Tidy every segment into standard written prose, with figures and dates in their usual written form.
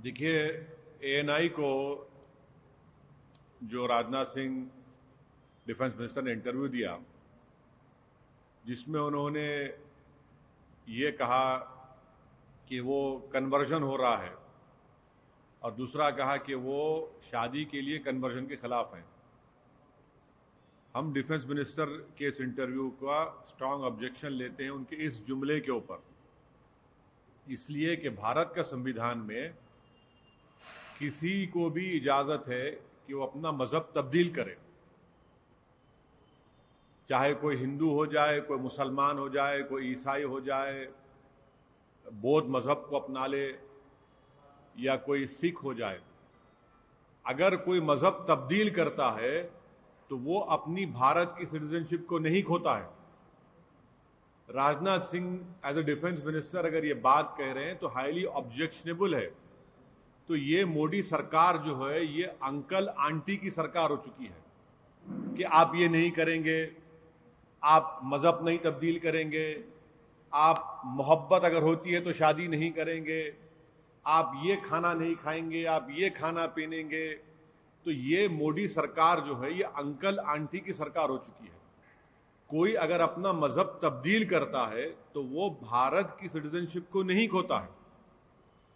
देखिए, एएनआई को जो राजनाथ सिंह डिफेंस मिनिस्टर ने इंटरव्यू दिया, जिसमें उन्होंने ये कहा कि वो कन्वर्जन हो रहा है और दूसरा कहा कि वो शादी के लिए कन्वर्जन के खिलाफ हैं। हम डिफेंस मिनिस्टर के इस इंटरव्यू का स्ट्रांग ऑब्जेक्शन लेते हैं उनके इस जुमले के ऊपर, इसलिए कि भारत का संविधान में किसी को भी इजाज़त है कि वो अपना मज़हब तब्दील करे, चाहे कोई हिंदू हो जाए, कोई मुसलमान हो जाए, कोई ईसाई हो जाए, बौद्ध मज़हब को अपना ले या कोई सिख हो जाए। अगर कोई मज़हब तब्दील करता है तो वो अपनी भारत की सिटीजनशिप को नहीं खोता है। Rajnath Singh as a defence minister अगर ये बात कह रहे हैं तो हाईली ऑब्जेक्शनेबल है। तो ये मोदी सरकार जो है ये अंकल आंटी की सरकार हो चुकी है कि आप ये नहीं करेंगे, आप मज़हब नहीं तब्दील करेंगे, आप मोहब्बत अगर होती है तो शादी नहीं करेंगे, आप ये खाना नहीं खाएंगे, आप ये खाना पीनेंगे। तो ये मोदी सरकार जो है ये अंकल आंटी की सरकार हो चुकी है। कोई अगर अपना मज़हब तब्दील करता है तो वो भारत की सिटीजनशिप को नहीं खोता है।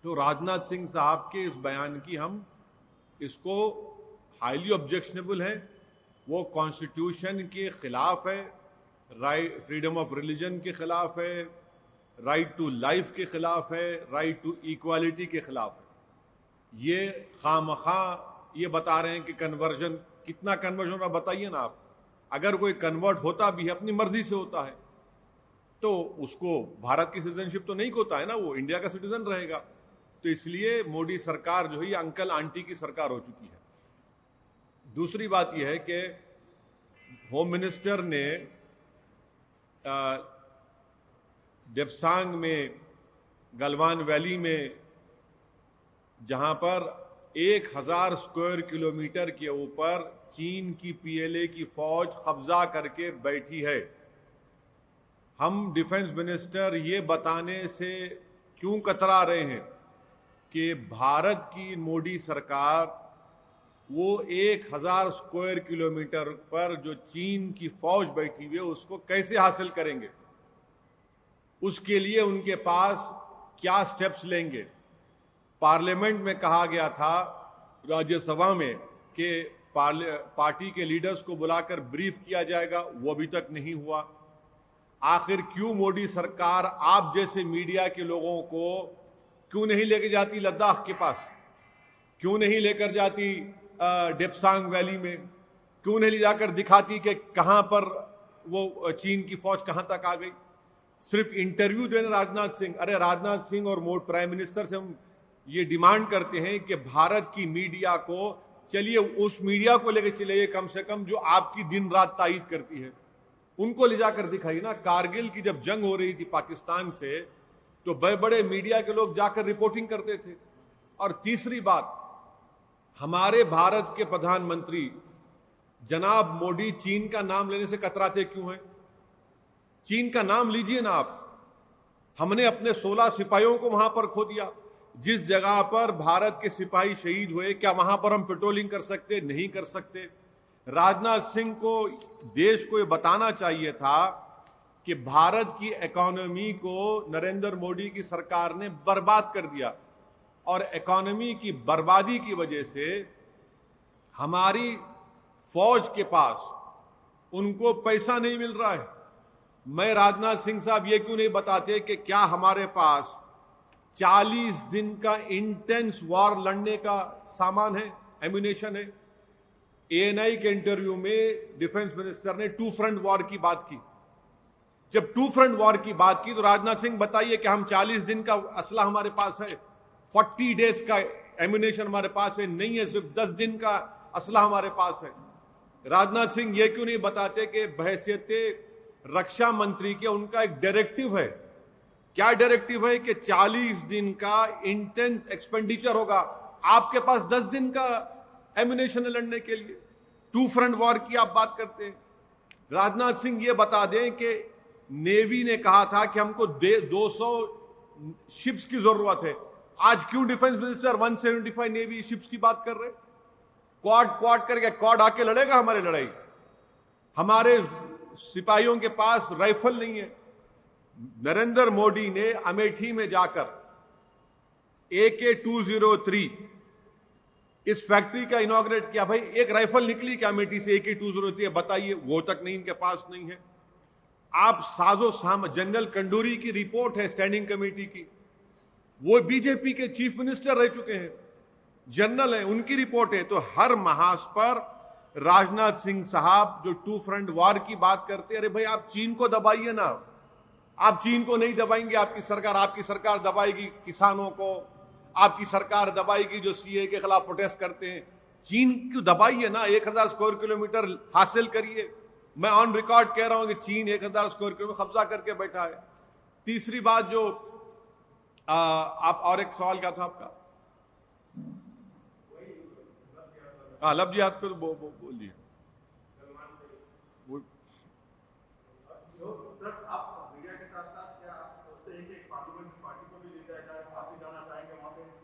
तो राजनाथ सिंह साहब के इस बयान की हम इसको हाईली ऑब्जेक्शनेबल है। वो कॉन्स्टिट्यूशन के खिलाफ है, राइट फ्रीडम ऑफ रिलीजन के खिलाफ है, राइट टू लाइफ के खिलाफ है, राइट टू इक्वालिटी के खिलाफ है। ये खामखा ये बता रहे हैं कि कन्वर्जन, कितना कन्वर्जन हो रहा बताइए ना आप। अगर कोई कन्वर्ट होता भी है अपनी मर्जी से होता है तो उसको भारत की सिटीजनशिप तो नहीं खोता है ना, वो इंडिया का सिटीजन रहेगा। तो इसलिए मोदी सरकार जो है ये अंकल आंटी की सरकार हो चुकी है। दूसरी बात यह है कि होम मिनिस्टर ने डेप्सांग में, गलवान वैली में, जहां पर 1000 स्क्वायर किलोमीटर के ऊपर चीन की पीएलए की फौज कब्जा करके बैठी है, हम डिफेंस मिनिस्टर ये बताने से क्यों कतरा रहे हैं कि भारत की मोदी सरकार वो 1000 स्क्वायर किलोमीटर पर जो चीन की फौज बैठी हुई है उसको कैसे हासिल करेंगे, उसके लिए उनके पास क्या स्टेप्स लेंगे। पार्लियामेंट में कहा गया था, राज्यसभा में, कि पार्टी के लीडर्स को बुलाकर ब्रीफ किया जाएगा, वो अभी तक नहीं हुआ। आखिर क्यों मोदी सरकार आप जैसे मीडिया के लोगों को क्यों नहीं लेके जाती लद्दाख के पास, क्यों नहीं लेकर जाती डेप्सांग वैली में, क्यों नहीं ले जाकर दिखाती कि कहां पर वो चीन की फौज कहां तक आ गई। सिर्फ इंटरव्यू देना राजनाथ सिंह। अरे राजनाथ सिंह और प्राइम मिनिस्टर से हम ये डिमांड करते हैं कि भारत की मीडिया को, चलिए उस मीडिया को लेकर चलिए कम से कम जो आपकी दिन रात तायीद करती है, उनको ले जाकर दिखाइए ना। कारगिल की जब जंग हो रही थी पाकिस्तान से तो बड़े बड़े मीडिया के लोग जाकर रिपोर्टिंग करते थे। और तीसरी बात, हमारे भारत के प्रधानमंत्री जनाब मोदी चीन का नाम लेने से कतराते क्यों हैं? चीन का नाम लीजिए ना आप। हमने अपने 16 सिपाहियों को वहां पर खो दिया। जिस जगह पर भारत के सिपाही शहीद हुए, क्या वहां पर हम पेट्रोलिंग कर सकते? नहीं कर सकते। राजनाथ सिंह को देश को ये बताना चाहिए था कि भारत की इकोनॉमी को नरेंद्र मोदी की सरकार ने बर्बाद कर दिया और इकोनॉमी की बर्बादी की वजह से हमारी फौज के पास उनको पैसा नहीं मिल रहा है। मैं राजनाथ सिंह साहब ये क्यों नहीं बताते कि क्या हमारे पास 40 दिन का इंटेंस वॉर लड़ने का सामान है, एम्यूनेशन है। एएनआई के इंटरव्यू में डिफेंस मिनिस्टर ने 2 फ्रंट वॉर की बात की। जब 2 फ्रंट वॉर की बात की तो राजनाथ सिंह बताइए कि हम 40 दिन का असला हमारे पास है, 40 डेज का एम्यूनेशन हमारे पास है, नहीं है सिर्फ 10 दिन का असला हमारे पास है। राजनाथ सिंह ये क्यों नहीं बताते कि बहैसियत रक्षा मंत्री के उनका एक डायरेक्टिव है। क्या डायरेक्टिव है कि 40 दिन का इंटेंस एक्सपेंडिचर होगा, आपके पास 10 दिन का एम्यूनेशन लड़ने के लिए। 2 फ्रंट वॉर की आप बात करते हैं। राजनाथ सिंह ये बता दें कि नेवी ने कहा था कि हमको 200 शिप्स की जरूरत है, आज क्यों डिफेंस मिनिस्टर 175 नेवी शिप्स की बात कर रहे? क्वाड करके क्वाड आके लड़ेगा हमारी लड़ाई? हमारे सिपाहियों के पास राइफल नहीं है। नरेंद्र मोदी ने अमेठी में जाकर AK-203 इस फैक्ट्री का इनॉग्रेट किया। भाई एक राइफल निकली क्या अमेठी से AK-203? बताइए, वो तक नहीं, इनके पास नहीं है। आप साजो साम, जनरल कंडूरी की रिपोर्ट है स्टैंडिंग कमेटी की, वो बीजेपी के चीफ मिनिस्टर रह चुके हैं, जनरल है, उनकी रिपोर्ट है। तो हर महाज पर राजनाथ सिंह साहब जो टू फ्रंट वार की बात करते हैं, अरे भाई आप चीन को दबाइए ना। आप चीन को नहीं दबाएंगे, आपकी सरकार दबाएगी किसानों को, आपकी सरकार दबाएगी जो सीए के खिलाफ प्रोटेस्ट करते हैं। चीन को दबाइए ना, 1000 स्क्वायर किलोमीटर हासिल करिए। मैं ऑन रिकॉर्ड कह रहा हूं कि चीन 1000 स्क्वायर किलोमीटर कब्जा करके बैठा है। तीसरी बात जो आप, और एक सवाल क्या था आपका? हाँ, लफ्ज याद कर बोलिए।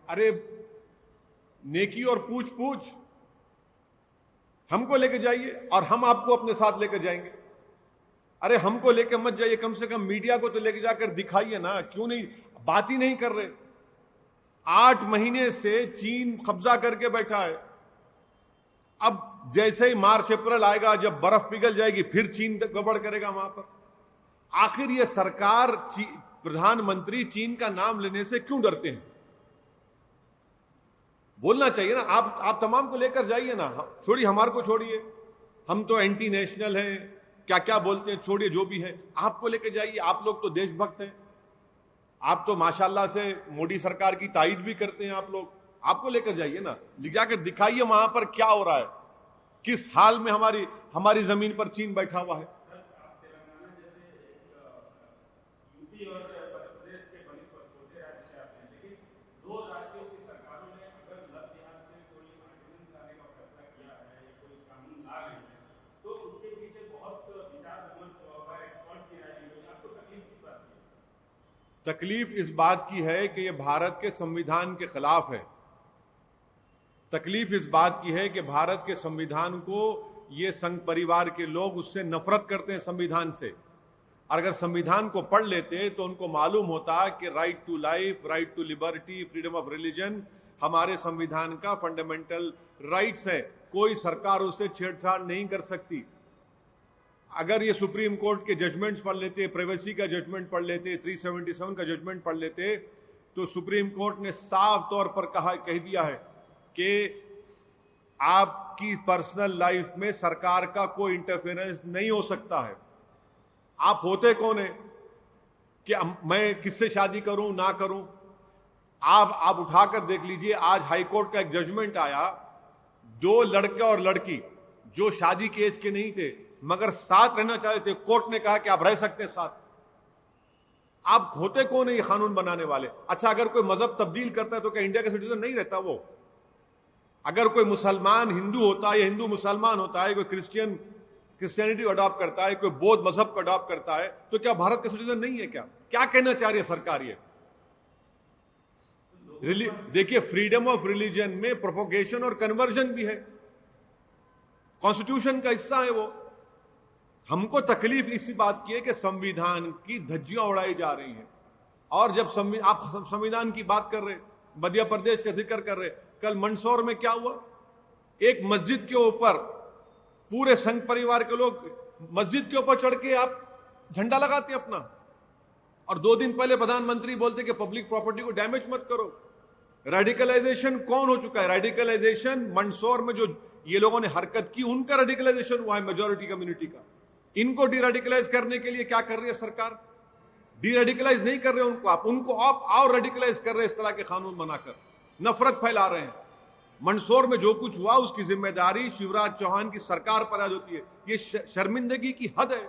अरे नेकी और पूछ पूछ हमको लेके जाइए और हम आपको अपने साथ लेकर जाएंगे। अरे हमको लेके मत जाइए, कम से कम मीडिया को तो लेके जाकर दिखाइए ना। क्यों नहीं, बात ही नहीं कर रहे? 8 महीने से चीन कब्जा करके बैठा है। अब जैसे ही मार्च अप्रैल आएगा, जब बर्फ पिघल जाएगी, फिर चीन गड़बड़ करेगा वहां पर। आखिर ये सरकार, प्रधानमंत्री चीन का नाम लेने से क्यों डरते हैं? बोलना चाहिए ना। आप तमाम को लेकर जाइए ना, छोड़िए हमारे को, छोड़िए हम तो एंटी नेशनल हैं, क्या क्या बोलते हैं, छोड़िए जो भी है, आपको लेकर जाइए। आप लोग तो देशभक्त हैं, आप तो माशाल्लाह से मोदी सरकार की तारीफ भी करते हैं आप लोग। आपको लेकर जाइए ना, ले जाकर दिखाइए वहां पर क्या हो रहा है, किस हाल में हमारी जमीन पर चीन बैठा हुआ है। तकलीफ इस बात की है कि यह भारत के संविधान के खिलाफ है। तकलीफ इस बात की है कि भारत के संविधान को ये संघ परिवार के लोग उससे नफरत करते हैं, संविधान से। और अगर संविधान को पढ़ लेते तो उनको मालूम होता कि right to life, right to liberty, freedom of religion हमारे संविधान का फंडामेंटल राइट्स है। कोई सरकार उससे छेड़छाड़ नहीं कर सकती। अगर ये सुप्रीम कोर्ट के जजमेंट्स पढ़ लेते, प्राइवेसी का जजमेंट पढ़ लेते, 377 का जजमेंट पढ़ लेते, तो सुप्रीम कोर्ट ने साफ तौर पर कह दिया है कि आपकी पर्सनल लाइफ में सरकार का कोई इंटरफेरेंस नहीं हो सकता है। आप होते कौन है कि मैं किससे शादी करूं ना करूं? आप उठाकर देख लीजिए, आज हाईकोर्ट का एक जजमेंट आया, 2 लड़के और लड़की जो शादी के एज के नहीं थे मगर साथ रहना चाहते थे, कोर्ट ने कहा कि आप रह सकते हैं साथ। आप होते कौन है ये कानून बनाने वाले? अच्छा, अगर कोई मजहब तब्दील करता है तो क्या इंडिया का सिटीजन नहीं रहता वो? अगर कोई मुसलमान हिंदू होता है या हिंदू मुसलमान होता है, कोई क्रिश्चियनिटी अडॉप्ट करता है, कोई बौद्ध मजहब को अडॉप्ट करता है, तो क्या भारत का सिटीजन नहीं है? क्या कहना चाह रही है सरकार? ये देखिए, फ्रीडम ऑफ रिलीजन में प्रोपोगेशन और कन्वर्जन भी है, कॉन्स्टिट्यूशन का हिस्सा है वो। हमको तकलीफ इसी बात की है कि संविधान की धज्जियां उड़ाई जा रही हैं। और जब आप संविधान की बात कर रहे, मध्य प्रदेश का जिक्र कर रहे, कल मंदसौर में क्या हुआ? एक मस्जिद के ऊपर पूरे संघ परिवार के लोग मस्जिद के ऊपर चढ़ के आप झंडा लगाते अपना, और 2 दिन पहले प्रधानमंत्री बोलते कि पब्लिक प्रॉपर्टी को डैमेज मत करो। रेडिकलाइजेशन कौन हो चुका है? रेडिकलाइजेशन मंदसौर में जो ये लोगों ने हरकत की, उनका रेडिकलाइजेशन हुआ है, मेजॉरिटी कम्युनिटी का। इनको डीरेडिकलाइज करने के लिए क्या कर रही है सरकार? डीरेडिकलाइज नहीं कर रहे उनको आप और रेडिकलाइज कर रहे हैं, इस तरह के कानून बनाकर नफरत फैला रहे हैं। मंदसौर में जो कुछ हुआ उसकी जिम्मेदारी शिवराज चौहान की सरकार पर आज होती है। ये शर्मिंदगी की हद है।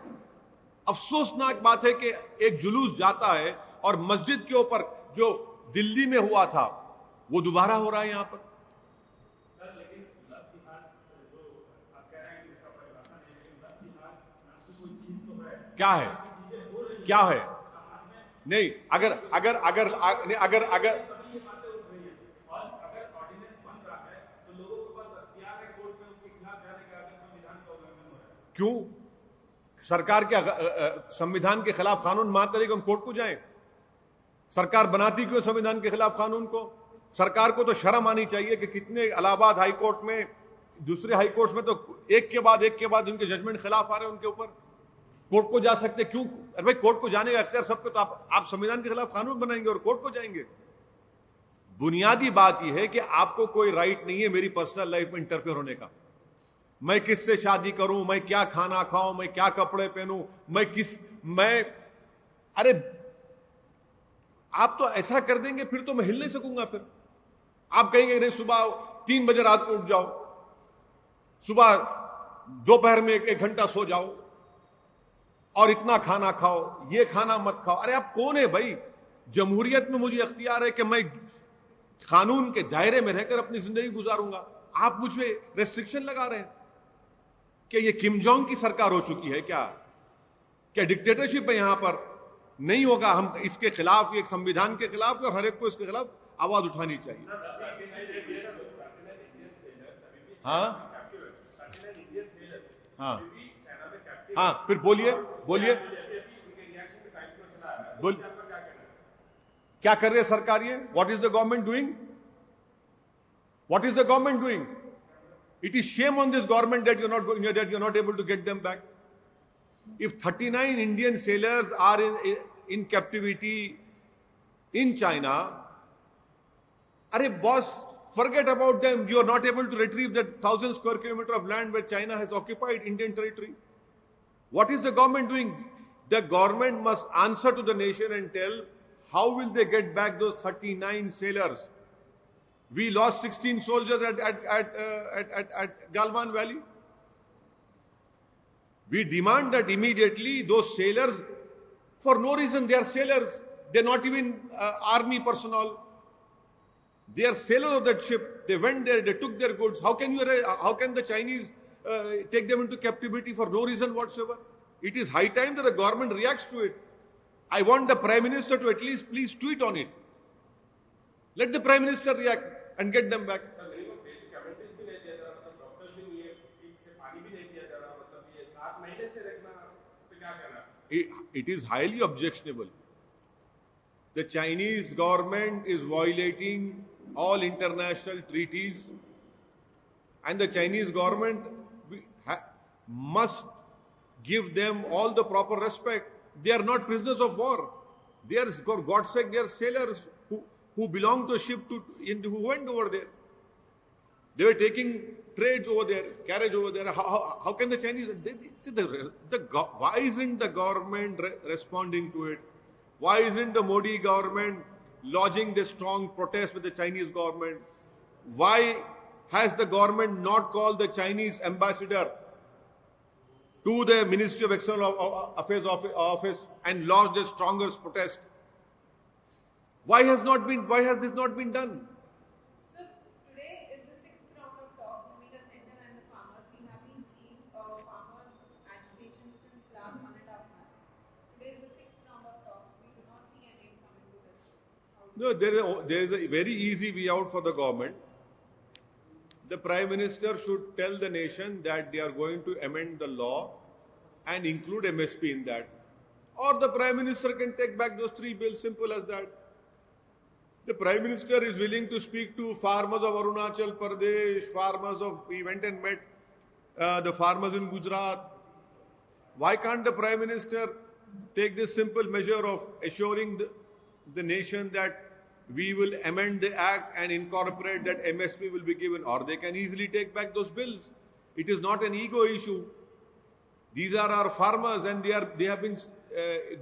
अफसोसनाक बात है कि एक जुलूस जाता है और मस्जिद के ऊपर जो दिल्ली में हुआ था वो दोबारा हो रहा है यहां पर। क्या है? क्या है? नहीं, अगर क्यों? सरकार क्या संविधान के खिलाफ कानून मानते रहे कि हम कोर्ट को जाएं? सरकार बनाती क्यों संविधान के खिलाफ कानून को? सरकार को तो शर्म आनी चाहिए कि कितने इलाहाबाद हाई कोर्ट में, दूसरे हाई कोर्ट में तो एक के बाद उनके जजमेंट खिलाफ आ रहे हैं उनके ऊपर। कोर्ट को जा सकते क्यों? अरे भाई, कोर्ट को जाने का अख्तियार सबको, तो आप संविधान के खिलाफ कानून बनाएंगे और कोर्ट को जाएंगे। बुनियादी बात यह है कि आपको कोई राइट नहीं है मेरी पर्सनल लाइफ में इंटरफेयर होने का। मैं किससे शादी करूं, मैं क्या खाना खाऊं, मैं क्या कपड़े पहनूं, अरे आप तो ऐसा कर देंगे फिर तो मैं हिल नहीं सकूंगा। फिर आप कहेंगे नहीं, सुबह 3 बजे रात को उठ जाओ, सुबह दोपहर में 1 घंटा सो जाओ और इतना खाना खाओ, ये खाना मत खाओ। अरे आप कौन है भाई? जमहूरियत में मुझे अख्तियार है कि मैं कानून के दायरे में रहकर अपनी जिंदगी गुजारूंगा। आप मुझ पे रेस्ट्रिक्शन लगा रहे हैं। क्या ये किम जोंग की सरकार हो चुकी है? क्या डिक्टेटरशिप है यहां पर? नहीं होगा। हम इसके खिलाफ, ये संविधान के खिलाफ, और हर एक को इसके खिलाफ आवाज उठानी चाहिए। हाँ हाँ हाँ, फिर बोलिए क्या कर रही है सरकार? ये what is the government doing? What is the government doing? It is shame on this government that you're not able to get them back. If 39 Indian sailors are in captivity in China, arey boss, forget about them. You are not able to retrieve that 1,000 square kilometer of land where China has occupied Indian territory. What is the government doing? The government must answer to the nation and tell how will they get back those 39 sailors. We lost 16 soldiers at Galwan Valley. We demand that immediately those sailors, for no reason, they are sailors. They're not even army personnel. They are sailors of that ship. They went there, they took their goods. How can the Chinese take them into captivity for no reason whatsoever? It is high time that the government reacts to it. I want the Prime Minister to at least please tweet on it. Let the Prime Minister react and get them back. It is highly objectionable. The Chinese government is violating all international treaties, and the Chinese government must give them all the proper respect. They are not prisoners of war. They are, for God's sake, they are sailors who belong to a ship who went over there. They were taking trades over there, carriage over there. How can the Chinese? Why isn't the government responding to it? Why isn't the Modi government lodging this strong protest with the Chinese government? Why has the government not called the Chinese ambassador to the Ministry of External Affairs office and lodged the strongest protest? Why has this not been done? Sir, today is the 6th round of talks between the center and the farmers. We have been seeing farmers' agitation since last 1.5 months. Today is the 6th round of talks. We do not see an end coming to this. No, there is a very easy way out for the government. The Prime Minister should tell the nation that they are going to amend the law and include MSP in that. Or the Prime Minister can take back those 3 bills, simple as that. The Prime Minister is willing to speak to farmers of Arunachal Pradesh, he went and met the farmers in Gujarat. Why can't the Prime Minister take this simple measure of assuring the nation that we will amend the act and incorporate that MSP will be given, or they can easily take back those bills. It is not an ego issue. These are our farmers, and they have been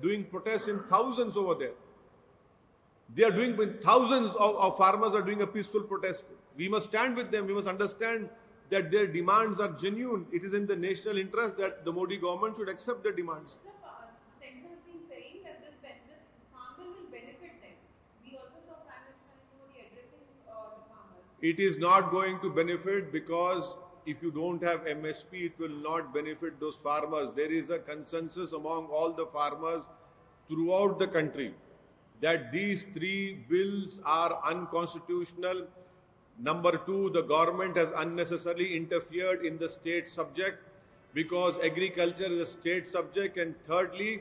doing protests in thousands over there. They are doing, thousands of farmers are doing a peaceful protest. We must stand with them. We must understand that their demands are genuine. It is in the national interest that the Modi government should accept their demands. Sir, the center has been saying that this farm bill will benefit them. We also saw Prime Minister Modi addressing the farmers. It is not going to benefit, because if you don't have MSP, it will not benefit those farmers. There is a consensus among all the farmers throughout the country that these 3 bills are unconstitutional. Number 2, the government has unnecessarily interfered in the state subject. because agriculture is a state subject, and thirdly,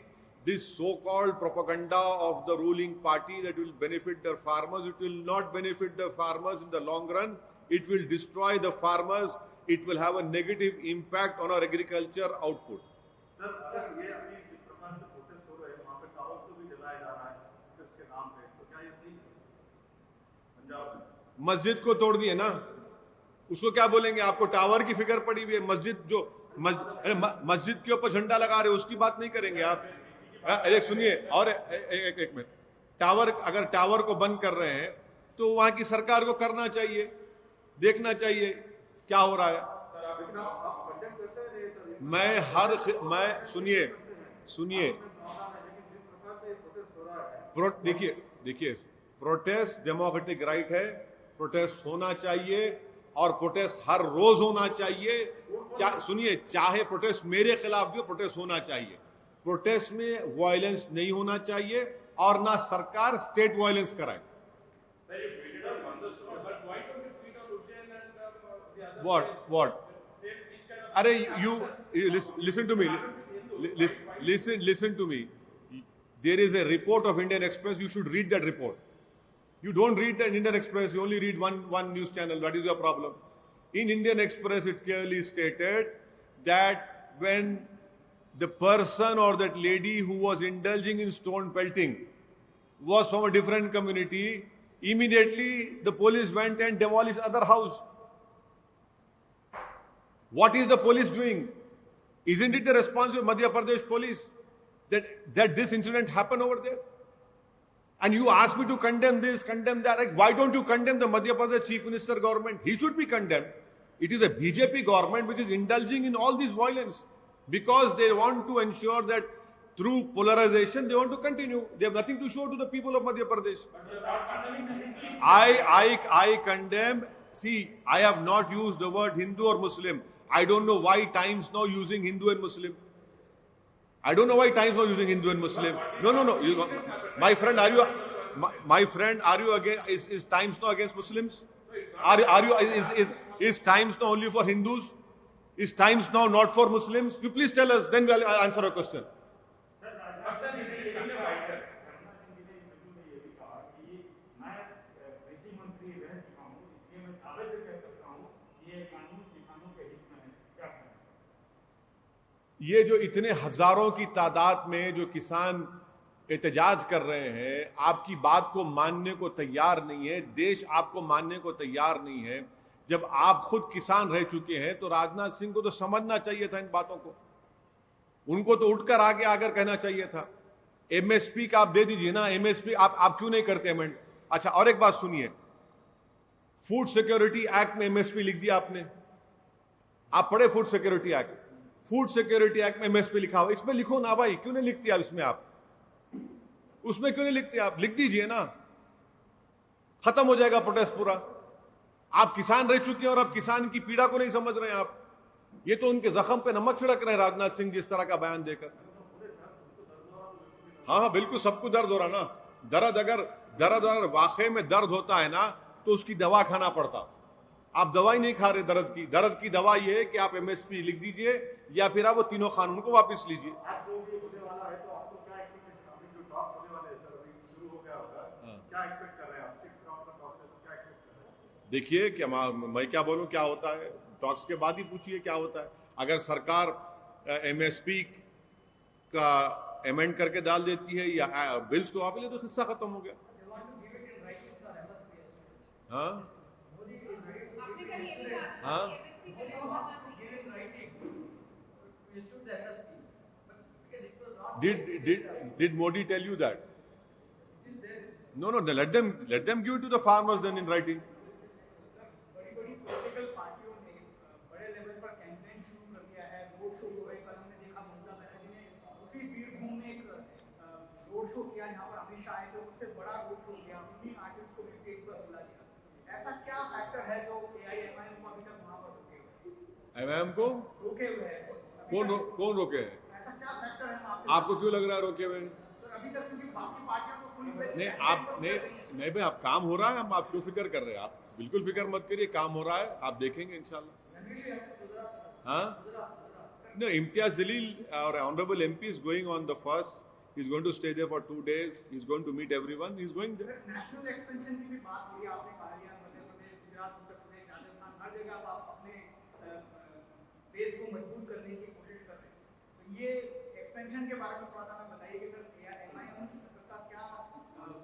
this so-called propaganda of the ruling party that will benefit the farmers, it will not benefit the farmers in the long run. It will destroy the farmers. It will have a negative impact on our agriculture output. Sir, अगर ये अभी जिस प्रकार से protest हो रहे हैं, वहाँ पे टावर्स को भी जलाया जा रहा है प्रोटेस्ट के नाम पे, तो क्या ये सही है? पंजाब में मस्जिद को तोड़ दिए ना, उसको क्या बोलेंगे? आपको टावर की फिक्र पड़ी हुई है, मस्जिद जो मस्जिद के ऊपर झंडा लगा रहे, उसकी बात नहीं करेंगे आप? अरे सुनिए, और एक मिनट, टावर, अगर टावर को बंद कर रहे हैं तो वहां की सरकार को करना चाहिए, देखना चाहिए क्या हो रहा है। मैं सुनिए देखिए प्रोटेस्ट डेमोक्रेटिक राइट है, प्रोटेस्ट होना चाहिए और प्रोटेस्ट हर रोज होना चाहिए। सुनिए, चाहे प्रोटेस्ट मेरे खिलाफ भी हो, प्रोटेस्ट होना चाहिए। प्रोटेस्ट में वायलेंस नहीं होना चाहिए और ना सरकार स्टेट वायलेंस कराए। What? अरे you listen to me. Listen to me. There is a report of Indian Express. You should read that report. You don't read the Indian Express. You only read one news channel. That is your problem. In Indian Express, it clearly stated that when the person or that lady who was indulging in stone pelting was from a different community, immediately the police went and demolished other house. What is the police doing? Isn't it the responsibility of Madhya Pradesh police that this incident happened over there? And you ask me to condemn this, condemn that. Like, why don't you condemn the Madhya Pradesh Chief Minister government? He should be condemned. It is a BJP government which is indulging in all this violence because they want to ensure that through polarization they want to continue. They have nothing to show to the people of Madhya Pradesh. I condemn. See, I have not used the word Hindu or Muslim. I don't know why Times now using Hindu and Muslim. I don't know why Times now using Hindu and Muslim. No. My friend, are you against? Is Times now against Muslims? Is Times now only for Hindus? Is Times now not for Muslims? You please tell us. Then we'll answer your question. ये जो इतने हजारों की तादाद में जो किसान एहतजाज कर रहे हैं, आपकी बात को मानने को तैयार नहीं है, देश आपको मानने को तैयार नहीं है। जब आप खुद किसान रह चुके हैं तो राजनाथ सिंह को तो समझना चाहिए था इन बातों को। उनको तो उठकर आगे आकर कहना चाहिए था। एमएसपी का आप दे दीजिए ना, एमएसपी आप क्यों नहीं करते अमेंड? अच्छा, और एक बात सुनिए, फूड सिक्योरिटी एक्ट में एमएसपी लिख दिया आपने। आप पढ़े food security act? Food security act में एमएसपी लिखा हुआ, इसमें लिखो ना भाई, क्यों नहीं लिखती आप इसमें? आप उसमें क्यों नहीं लिखते? आप लिख दीजिए ना, खत्म हो जाएगा प्रोटेस्ट पूरा। आप किसान रह चुके हैं और आप किसान की पीड़ा को नहीं समझ रहे हैं। आप ये तो उनके जख्म पे नमक छिड़क रहे हैं राजनाथ सिंह जिस तरह का बयान देकर। हाँ, बिल्कुल सबको दर्द हो रहा ना। दर्द वाकई में दर्द होता है ना तो उसकी दवा खाना पड़ता। आप दवाई नहीं खा रहे दर्द की दवा ये है कि आप एमएसपी लिख दीजिए या फिर आप वो तीनों कानून को वापस लीजिए। देखिए क्या मैं क्या बोलूं, क्या होता है टॉक्स के बाद ही पूछिए क्या होता है। अगर सरकार एमएसपी का अमेंड करके डाल देती है या बिल्स को वापस ले तो किस्सा खत्म हो गया। हाँ हाँ, did Modi tell you that? No, let them give it to the farmers then in writing. MIM को कौन रोके है? आपको क्यों लग रहा है रोके हुए? नहीं, आप नहीं भाई, आप काम हो रहा है, आप क्यों फिक्र कर रहे हैं? आप बिल्कुल फिक्र मत करिए, काम हो रहा है, आप देखेंगे इंशाल्लाह। हाँ, No, Imtiaz Jalil, our honorable MP, is going on the 1st. He's going to stay there for 2 days. He's going to meet everyone. He's going there. National expansion की भी बात हुई आपने पहाड़ियाँ मध्य प्रदेश गुजरात उत्तर प्रदेश राजस्थान हर जगह आप अपने बेस को मजबूत करने की कोशिश कर रहे हैं तो ये एक्सपेंशन के बारे में थोड़ा सा बताइए कि सर एमआईएम का क्या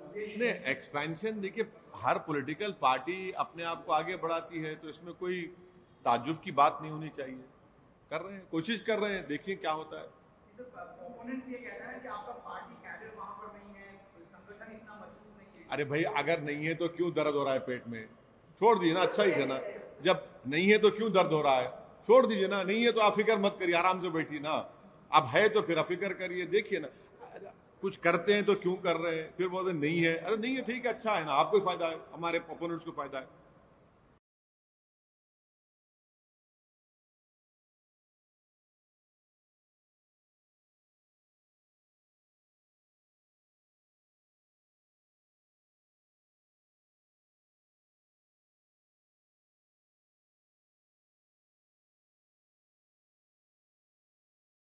उद्देश्य नहीं, एक्सपेंशन देखिए, हर पॉलिटिकल पार्टी अपने आप को आगे बढ़ाती है, तो इसमें कोई ताज्जुब की बात नहीं होनी चाहिए। कर रहे हैं, कोशिश कर रहे हैं, देखिए क्या होता है। ओपोनेंट्स ये कह रहे हैं कि आपका पार्टी कैडर वहां पर नहीं है, संगठन इतना मजबूत नहीं है। अरे भाई, अगर नहीं है तो क्यों दर्द हो रहा है पेट में? छोड़ दीजिए ना, अच्छा ही है ना। जब नहीं है तो क्यों दर्द हो रहा है? छोड़ दीजिए ना। नहीं है तो आप फिक्र मत करिए, आराम से बैठिए ना। अब है तो फिर फिक्र करिए, देखिए ना। कुछ करते हैं तो क्यों कर रहे हैं, फिर बोलते नहीं है। अरे नहीं है, ठीक है, अच्छा है ना, आपको फायदा है, हमारे ओपोनेंट्स को फायदा है।